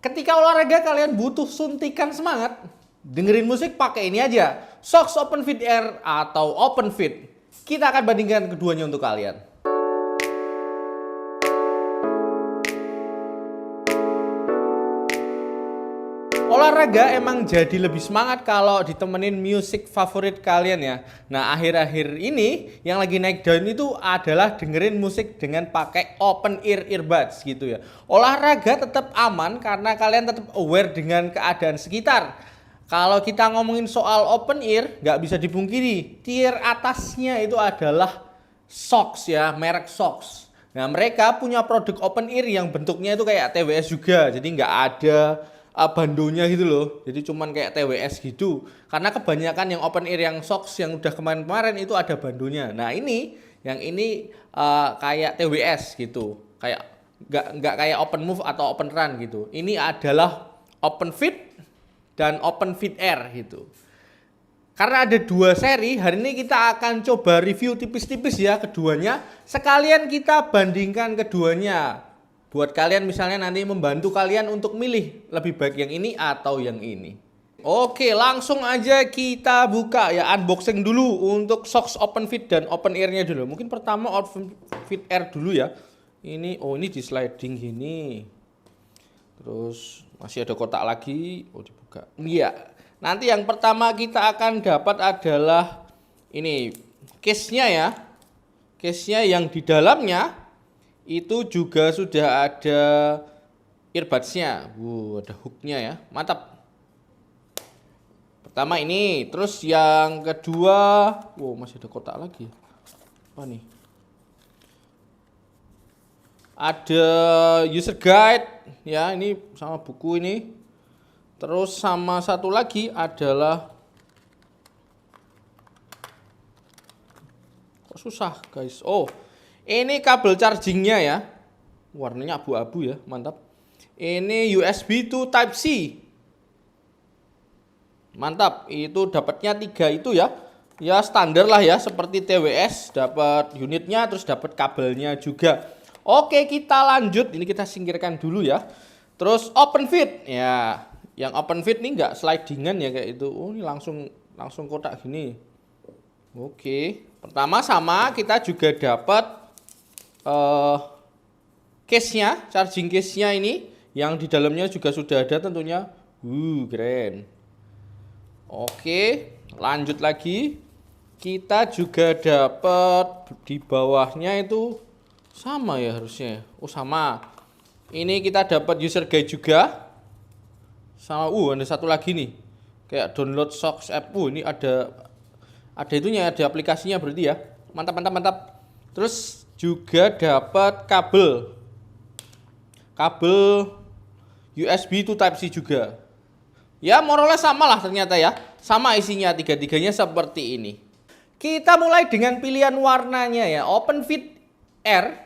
Ketika olahraga kalian butuh suntikan semangat, dengerin musik pakai ini aja, Sox Open Fit Air atau Open Fit. Kita akan bandingkan keduanya untuk kalian. Olahraga emang jadi lebih semangat kalau ditemenin musik favorit kalian ya. Nah, akhir-akhir ini yang lagi naik daun itu adalah dengerin musik dengan pakai open ear earbuds gitu ya. Olahraga tetap aman karena kalian tetap aware dengan keadaan sekitar. Kalau kita ngomongin soal open ear, nggak bisa dipungkiri, tier atasnya itu adalah Sox ya, merek Sox. Nah, mereka punya produk open ear yang bentuknya itu kayak TWS juga, jadi nggak ada bandonya gitu loh, jadi cuman kayak TWS gitu. Karena kebanyakan yang open ear yang Sox yang udah kemarin-kemarin itu ada bandonya. Nah yang ini kayak TWS gitu, kayak nggak kayak open move atau open run gitu. Ini adalah open fit dan open fit air gitu. Karena ada dua seri, hari ini kita akan coba review tipis-tipis ya keduanya. Sekalian kita bandingkan keduanya. Buat kalian misalnya nanti membantu kalian untuk milih lebih baik yang ini atau yang ini. Oke, langsung aja kita buka ya, unboxing dulu untuk Sox Open Fit dan Open Air-nya dulu. Mungkin pertama Open Fit Air dulu ya. Ini di sliding gini. Terus masih ada kotak lagi. Dibuka. Iya. Nanti yang pertama kita akan dapat adalah ini case-nya ya. Case-nya yang di dalamnya itu juga sudah ada earbuds-nya. Ada hook-nya ya. Mantap. Pertama ini, terus yang kedua, masih ada kotak lagi. Apa nih? Ada user guide ya, ini sama buku ini. Terus sama satu lagi adalah kok susah, guys. Ini kabel chargingnya ya, warnanya abu-abu ya, mantap. Ini USB to Type C, mantap. Itu dapatnya 3 itu ya, ya standar lah ya, seperti TWS, dapat unitnya, terus dapat kabelnya juga. Oke, kita lanjut. Ini kita singkirkan dulu ya. Terus open fit ya, yang open fit nih nggak slidingan ya kayak itu. Ini langsung kotak gini. Oke, pertama sama kita juga dapat case-nya, charging case-nya ini yang di dalamnya juga sudah ada tentunya. Keren. Oke, lanjut lagi. Kita juga dapat di bawahnya itu sama ya harusnya. Sama. Ini kita dapat user guide juga. Sama ada satu lagi nih. Kayak download Sox app. Ini ada itunya, ada aplikasinya berarti ya. Mantap. Terus juga dapat kabel USB to Type C juga. Ya, more or less sama lah ternyata ya. Sama isinya, tiga-tiganya seperti ini. Kita mulai dengan pilihan warnanya ya. Open Fit Air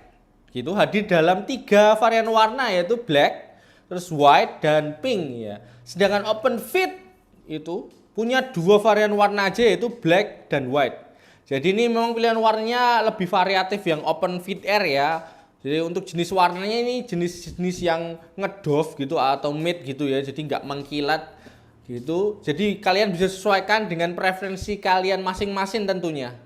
gitu hadir dalam 3 varian warna, yaitu black, terus white dan pink ya. Sedangkan Open Fit itu punya 2 varian warna aja, yaitu black dan white. Jadi ini memang pilihan warnanya lebih variatif yang Open Fit Air ya. Jadi untuk jenis warnanya ini jenis-jenis yang ngedove gitu atau matte gitu ya. Jadi nggak mengkilat gitu. Jadi kalian bisa sesuaikan dengan preferensi kalian masing-masing tentunya.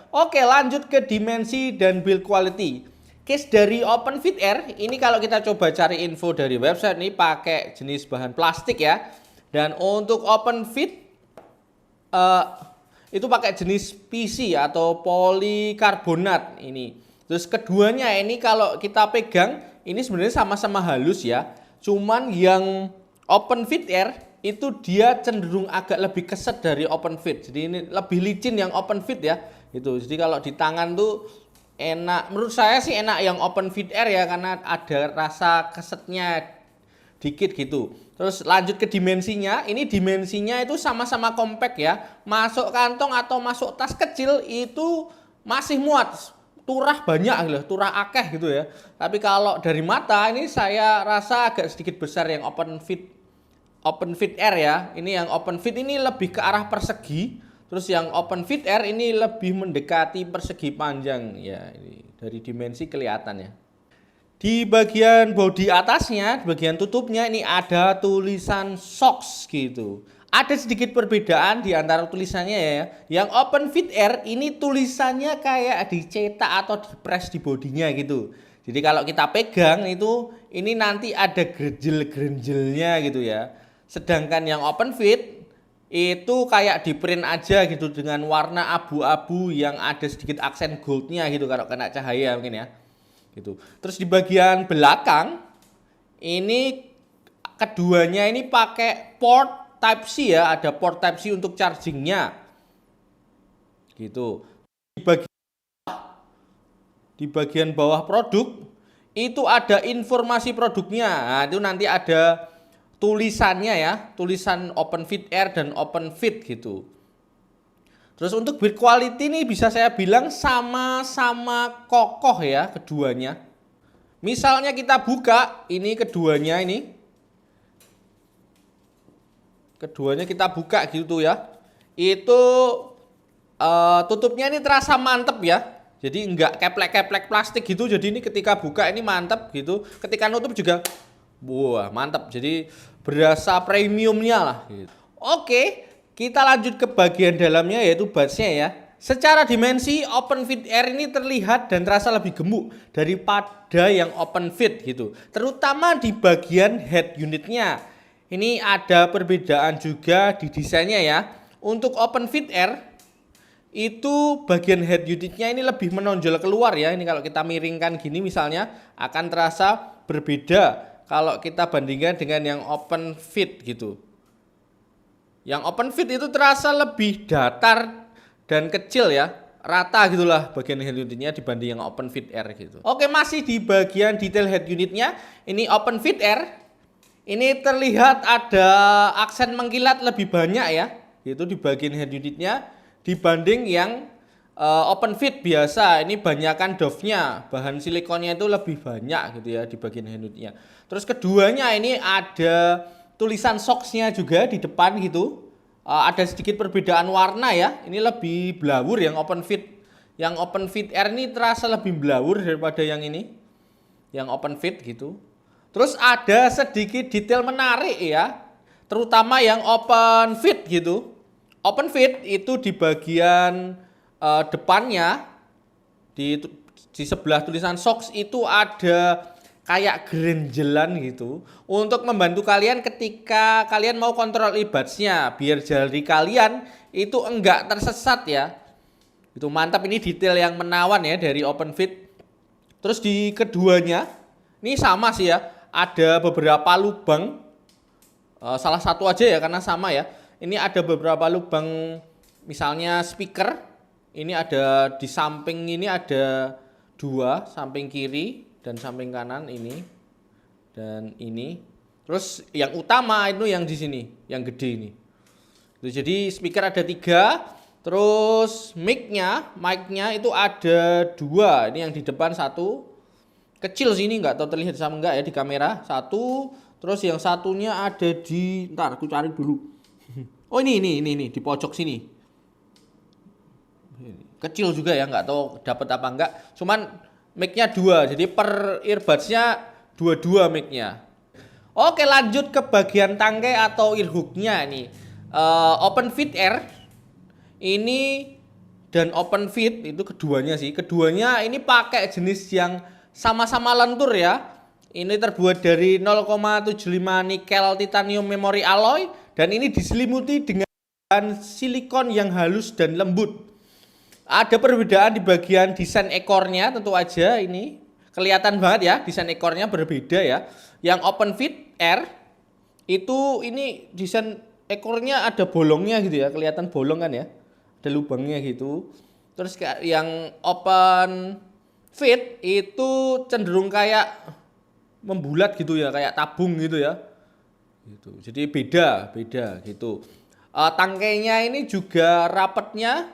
Oke, lanjut ke dimensi dan build quality. Case dari Open Fit Air ini kalau kita coba cari info dari website ini pakai jenis bahan plastik ya. Dan untuk Open Fit itu pakai jenis PC atau polikarbonat ini. Terus keduanya ini kalau kita pegang ini sebenarnya sama-sama halus ya. Cuman yang Open Fit Air itu dia cenderung agak lebih keset dari Open Fit. Jadi ini lebih licin yang Open Fit ya. Gitu. Jadi kalau di tangan tuh enak. Menurut saya sih enak yang Open Fit Air ya, karena ada rasa kesetnya dikit gitu. Terus lanjut ke dimensinya. Ini dimensinya itu sama-sama compact ya. Masuk kantong atau masuk tas kecil itu masih muat. Turah banyak gitu, turah akeh gitu ya. Tapi kalau dari mata ini saya rasa agak sedikit besar yang Open Fit Air ya. Ini yang Open Fit ini lebih ke arah persegi. Terus yang Open Fit Air ini lebih mendekati persegi panjang ya. Ini dari dimensi kelihatan ya. Di bagian bodi atasnya, di bagian tutupnya ini ada tulisan socks gitu. Ada sedikit perbedaan di antara tulisannya ya. Yang Open Fit Air ini tulisannya kayak dicetak atau dipres di bodinya gitu. Jadi kalau kita pegang itu ini nanti ada grenjel-grenjelnya gitu ya. Sedangkan yang Open Fit itu kayak di print aja gitu dengan warna abu-abu yang ada sedikit aksen goldnya gitu kalau kena cahaya mungkin ya gitu. Terus di bagian belakang ini keduanya ini pakai port Type C ya, ada port Type C untuk chargingnya gitu. Di bagian bawah produk itu ada informasi produknya. Nah, itu nanti ada tulisannya ya, tulisan Open Fit Air dan Open Fit gitu. Terus untuk build quality ini bisa saya bilang sama-sama kokoh ya keduanya. Misalnya kita buka ini keduanya ini. Keduanya kita buka gitu ya. Itu tutupnya ini terasa mantep ya. Jadi enggak keplek-keplek plastik gitu. Jadi ini ketika buka ini mantep gitu. Ketika nutup juga wah mantep. Jadi berasa premiumnya lah gitu. Oke. Kita lanjut ke bagian dalamnya yaitu budsnya ya. Secara dimensi Open Fit Air ini terlihat dan terasa lebih gemuk daripada yang Open Fit gitu. Terutama di bagian head unitnya. Ini ada perbedaan juga di desainnya ya. Untuk Open Fit Air itu bagian head unitnya ini lebih menonjol keluar ya. Ini kalau kita miringkan gini misalnya akan terasa berbeda kalau kita bandingkan dengan yang Open Fit gitu. Yang Open Fit itu terasa lebih datar dan kecil ya, rata gitulah bagian head unitnya dibanding yang Open Fit Air gitu. Oke, masih di bagian detail head unitnya, ini Open Fit Air, ini terlihat ada aksen mengkilat lebih banyak ya, itu di bagian head unitnya dibanding yang Open Fit biasa. Ini banyakan doff-nya, bahan silikonnya itu lebih banyak gitu ya di bagian head unitnya. Terus keduanya ini ada tulisan socks-nya juga di depan gitu. Ada sedikit perbedaan warna ya. Ini lebih blawur yang Open Fit. Yang Open Fit Air ini terasa lebih blawur daripada yang ini. Yang Open Fit gitu. Terus ada sedikit detail menarik ya. Terutama yang Open Fit gitu. Open Fit itu di bagian depannya di sebelah tulisan socks itu ada kayak grenjelan gitu untuk membantu kalian ketika kalian mau kontrol earbuds-nya biar jari kalian itu enggak tersesat ya. Itu mantap, ini detail yang menawan ya dari Open Fit. Terus di keduanya ini sama sih ya, ada beberapa lubang. Salah satu aja ya karena sama ya. Ini ada beberapa lubang, misalnya speaker. Ini ada di samping, ini ada dua, samping kiri dan samping kanan ini dan ini. Terus yang utama itu yang di sini, yang gede ini. Jadi speaker ada 3, terus mic-nya itu ada 2. Ini yang di depan 1, kecil sini nggak tahu terlihat sama enggak ya di kamera. 1, terus yang satunya ada di, ntar aku cari dulu. Oh ini di pojok sini. Kecil juga ya, nggak tahu dapat apa enggak. Cuman mic-nya 2, jadi per earbuds-nya 2 mic-nya. Oke, lanjut ke bagian tangkai atau ear hook-nya nih. Open Fit Air ini dan Open Fit itu keduanya sih. Keduanya ini pakai jenis yang sama-sama lentur ya. Ini terbuat dari 0,75 nikel titanium memory alloy dan ini diselimuti dengan silikon yang halus dan lembut. Ada perbedaan di bagian desain ekornya tentu aja, ini kelihatan banget ya desain ekornya berbeda ya. Yang Open Fit Air itu ini desain ekornya ada bolongnya gitu ya, kelihatan bolong kan ya, ada lubangnya gitu. Terus yang Open Fit itu cenderung kayak membulat gitu ya, kayak tabung gitu ya. Gitu. Jadi beda gitu. Tangkainya ini juga rapatnya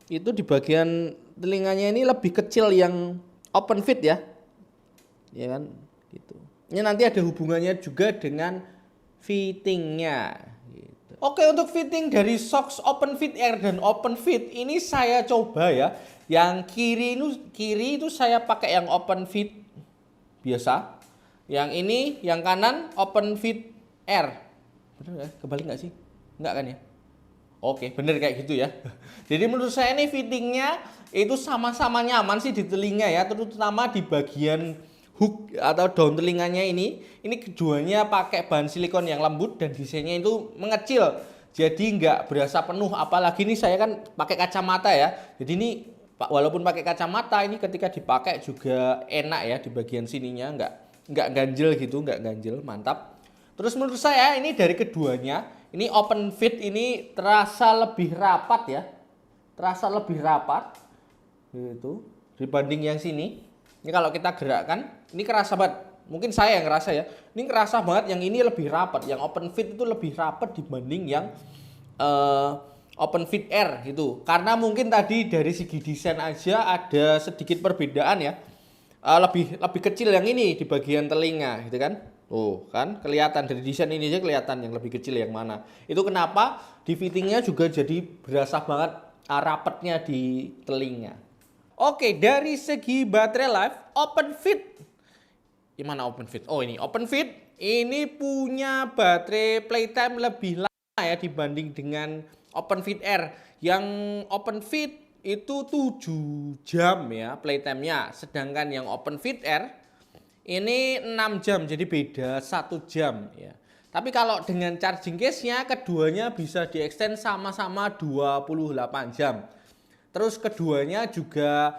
itu di bagian telinganya ini lebih kecil yang Open Fit ya. Ya kan? Gitu. Ini nanti ada hubungannya juga dengan fittingnya gitu. Oke, untuk fitting dari socks Open Fit Air dan Open Fit ini saya coba ya. Yang kiri itu saya pakai yang Open Fit biasa. Yang ini yang kanan open fit air. Bener ya? Kebalik nggak sih? Nggak kan ya? Oke, bener kayak gitu ya. Jadi menurut saya ini fittingnya itu sama-sama nyaman sih di telinga ya, terutama di bagian hook atau daun telinganya ini. Ini keduanya pakai bahan silikon yang lembut dan desainnya itu mengecil. Jadi nggak berasa penuh. Apalagi ini saya kan pakai kacamata ya. Jadi ini walaupun pakai kacamata ini ketika dipakai juga enak ya di bagian sininya, nggak ganjel gitu, nggak ganjel, mantap. Terus menurut saya ini dari keduanya. Ini open fit ini terasa lebih rapat ya. Terasa lebih rapat. Gitu. Dibanding yang sini. Ini kalau kita gerakkan, ini kerasa banget. Mungkin saya yang ngerasa ya. Ini kerasa banget yang ini lebih rapat. Yang open fit itu lebih rapat dibanding yang open fit air gitu. Karena mungkin tadi dari segi desain aja ada sedikit perbedaan ya. Lebih kecil yang ini di bagian telinga gitu kan. Oh kan kelihatan dari desain ini aja kelihatan yang lebih kecil yang mana. Itu kenapa di fittingnya juga jadi berasa banget rapatnya di telinga. Oke, dari segi baterai life open fit. Gimana open fit? Oh ini open fit ini punya baterai playtime lebih lama ya dibanding dengan open fit air. Yang open fit itu 7 jam ya playtime-nya. Sedangkan yang open fit air ini 6 jam, jadi beda 1 jam ya. Tapi kalau dengan charging case-nya keduanya bisa di-extend sama-sama 28 jam. Terus keduanya juga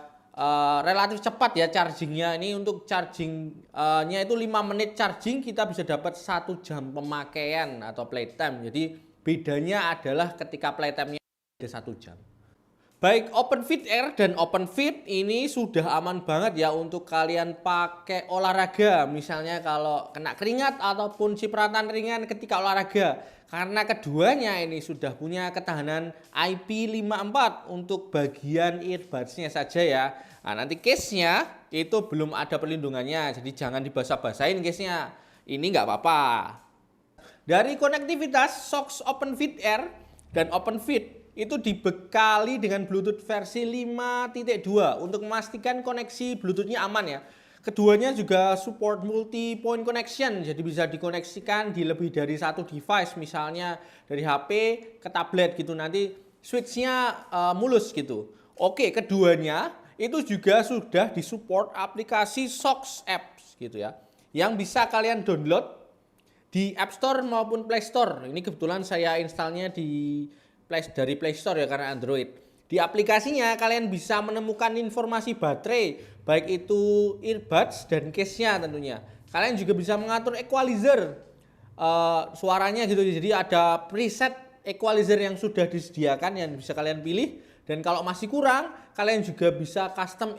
relatif cepat ya chargingnya. Ini untuk chargingnya itu 5 menit charging kita bisa dapat 1 jam pemakaian atau playtime. Jadi bedanya adalah ketika playtime-nya ada 1 jam. Baik open fit air dan open fit ini sudah aman banget ya untuk kalian pakai olahraga. Misalnya kalau kena keringat ataupun cipratan ringan ketika olahraga. Karena keduanya ini sudah punya ketahanan IP54 untuk bagian earbuds-nya saja ya. Nah nanti case-nya itu belum ada perlindungannya. Jadi jangan dibasah-basahin case-nya. Ini nggak apa-apa. Dari konektivitas Sox Open Fit Air dan Open Fit itu dibekali dengan Bluetooth versi 5.2 untuk memastikan koneksi Bluetooth-nya aman ya. Keduanya juga support multi point connection, jadi bisa dikoneksikan di lebih dari satu device, misalnya dari HP ke tablet gitu, nanti switch-nya mulus gitu. Oke, keduanya itu juga sudah disupport aplikasi Sox Apps gitu ya, yang bisa kalian download di App Store maupun Play Store. Ini kebetulan saya installnya dari Play Store ya karena Android. Di aplikasinya kalian bisa menemukan informasi baterai, baik itu earbuds dan case-nya tentunya. Kalian juga bisa mengatur equalizer suaranya gitu. Jadi ada preset equalizer yang sudah disediakan yang bisa kalian pilih. Dan kalau masih kurang, kalian juga bisa custom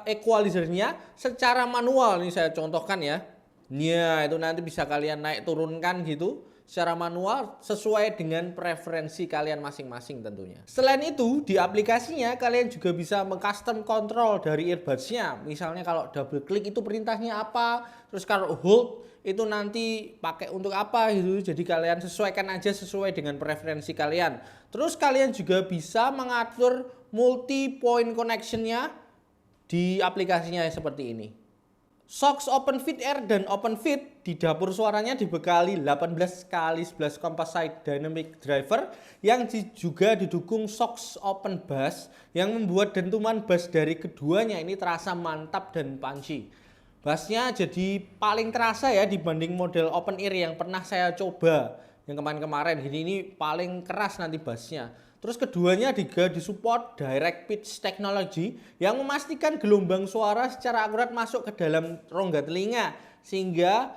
equalizernya secara manual. Ini saya contohkan ya. Ya, itu nanti bisa kalian naik turunkan gitu secara manual sesuai dengan preferensi kalian masing-masing tentunya. Selain itu, di aplikasinya kalian juga bisa mengcustom control dari earbuds-nya. Misalnya kalau double click itu perintahnya apa, terus kalau hold itu nanti pakai untuk apa gitu. Jadi kalian sesuaikan aja sesuai dengan preferensi kalian. Terus kalian juga bisa mengatur multi point connection-nya di aplikasinya seperti ini. Sox Open Fit Air dan Open Fit di dapur suaranya dibekali 18x11 composite dynamic driver yang juga didukung Sox Open Bass yang membuat dentuman bass dari keduanya ini terasa mantap dan punchy. Bassnya jadi paling terasa ya dibanding model open ear yang pernah saya coba yang kemarin-kemarin. Ini paling keras nanti bassnya. Terus keduanya juga disupport direct pitch technology yang memastikan gelombang suara secara akurat masuk ke dalam rongga telinga sehingga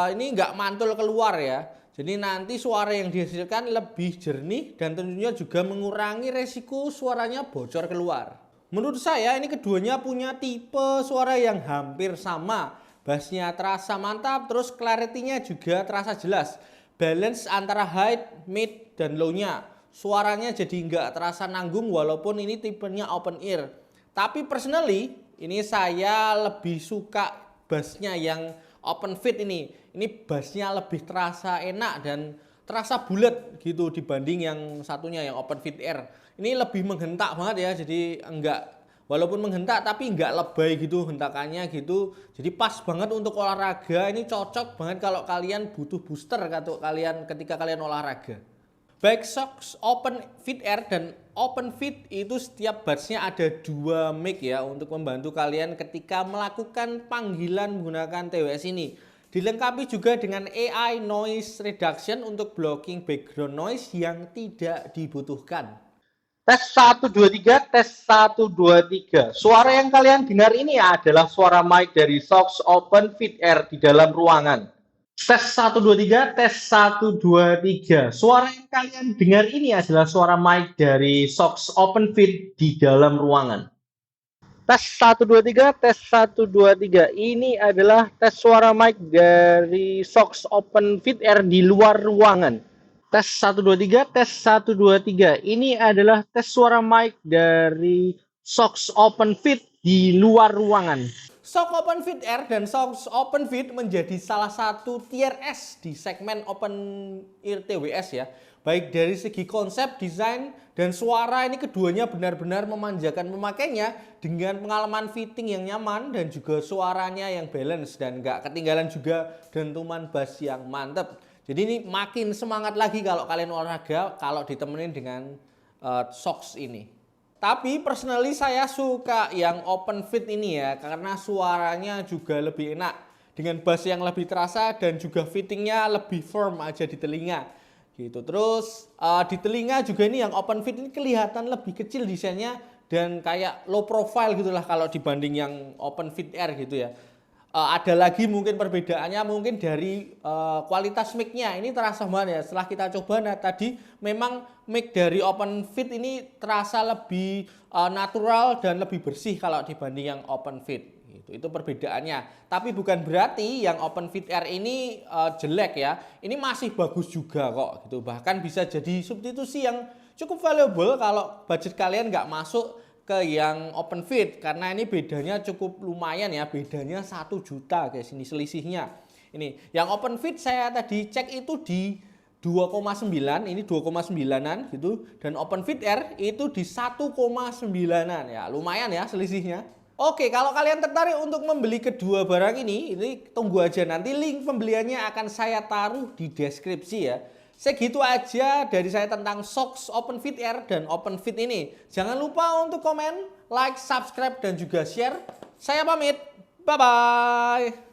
ini nggak mantul keluar ya. Jadi nanti suara yang dihasilkan lebih jernih dan tentunya juga mengurangi resiko suaranya bocor keluar. Menurut saya ini keduanya punya tipe suara yang hampir sama. Bassnya terasa mantap, terus clarity-nya juga terasa jelas. Balance antara high, mid, dan low-nya. Suaranya jadi nggak terasa nanggung walaupun ini tipenya open ear. Tapi personally ini saya lebih suka bassnya yang open fit ini. Ini bassnya lebih terasa enak dan terasa bulat gitu dibanding yang satunya yang open fit air. Ini lebih menghentak banget ya, jadi enggak Walaupun menghentak tapi nggak lebay gitu hentakannya gitu. Jadi pas banget untuk olahraga. Ini cocok banget kalau kalian butuh booster ketika kalian olahraga. Baik socks Open Fit Air dan Open Fit itu setiap batch-nya ada 2 mic ya untuk membantu kalian ketika melakukan panggilan menggunakan TWS ini. Dilengkapi juga dengan AI Noise Reduction untuk blocking background noise yang tidak dibutuhkan. Tes 1, 2, 3, tes 1, 2, 3. Suara yang kalian dengar ini adalah suara mic dari Sox Open Fit Air di dalam ruangan. Tes 1, 2, 3, tes 1, 2, 3. Suara yang kalian dengar ini adalah suara mic dari Sox Open Fit di dalam ruangan. Tes 1, 2, 3, tes 1, 2, 3. Ini adalah tes suara mic dari Sox Open Fit Air di luar ruangan. Tes 1, 2, 3, tes 1, 2, 3. Ini adalah tes suara mic dari Sox Open Fit di luar ruangan. Sox Open Fit Air dan Sox Open Fit menjadi salah satu tier S di segmen Open Ear TWS ya. Baik dari segi konsep, desain, dan suara ini keduanya benar-benar memanjakan pemakainya dengan pengalaman fitting yang nyaman dan juga suaranya yang balance dan nggak ketinggalan juga dentuman bass yang mantep. Jadi ini makin semangat lagi kalau kalian olahraga kalau ditemenin dengan Sox ini. Tapi personally saya suka yang Open Fit ini ya karena suaranya juga lebih enak dengan bass yang lebih terasa dan juga fittingnya lebih firm aja di telinga gitu. Terus di telinga juga ini yang Open Fit ini kelihatan lebih kecil desainnya dan kayak low profile gitulah kalau dibanding yang Open Fit Air gitu ya. Ada lagi mungkin perbedaannya mungkin dari kualitas mic-nya ini terasa banget ya setelah kita coba. Nah tadi memang mic dari Open Fit ini terasa lebih natural dan lebih bersih kalau dibanding yang Open Fit gitu. Itu perbedaannya, tapi bukan berarti yang Open Fit Air ini jelek ya. Ini masih bagus juga kok gitu, bahkan bisa jadi substitusi yang cukup valuable kalau budget kalian nggak masuk ke yang Open Fit karena ini bedanya cukup lumayan ya, bedanya 1 juta guys ini selisihnya. Ini yang Open Fit saya tadi cek itu di 2,9, ini 2,9an gitu, dan Open Fit Air itu di 1,9an ya, lumayan ya selisihnya. Oke, kalau kalian tertarik untuk membeli kedua barang ini tunggu aja, nanti link pembeliannya akan saya taruh di deskripsi ya. Segitu aja dari saya tentang Sox Open Fit Air dan Open Fit ini. Jangan lupa untuk komen, like, subscribe, dan juga share. Saya pamit. Bye-bye.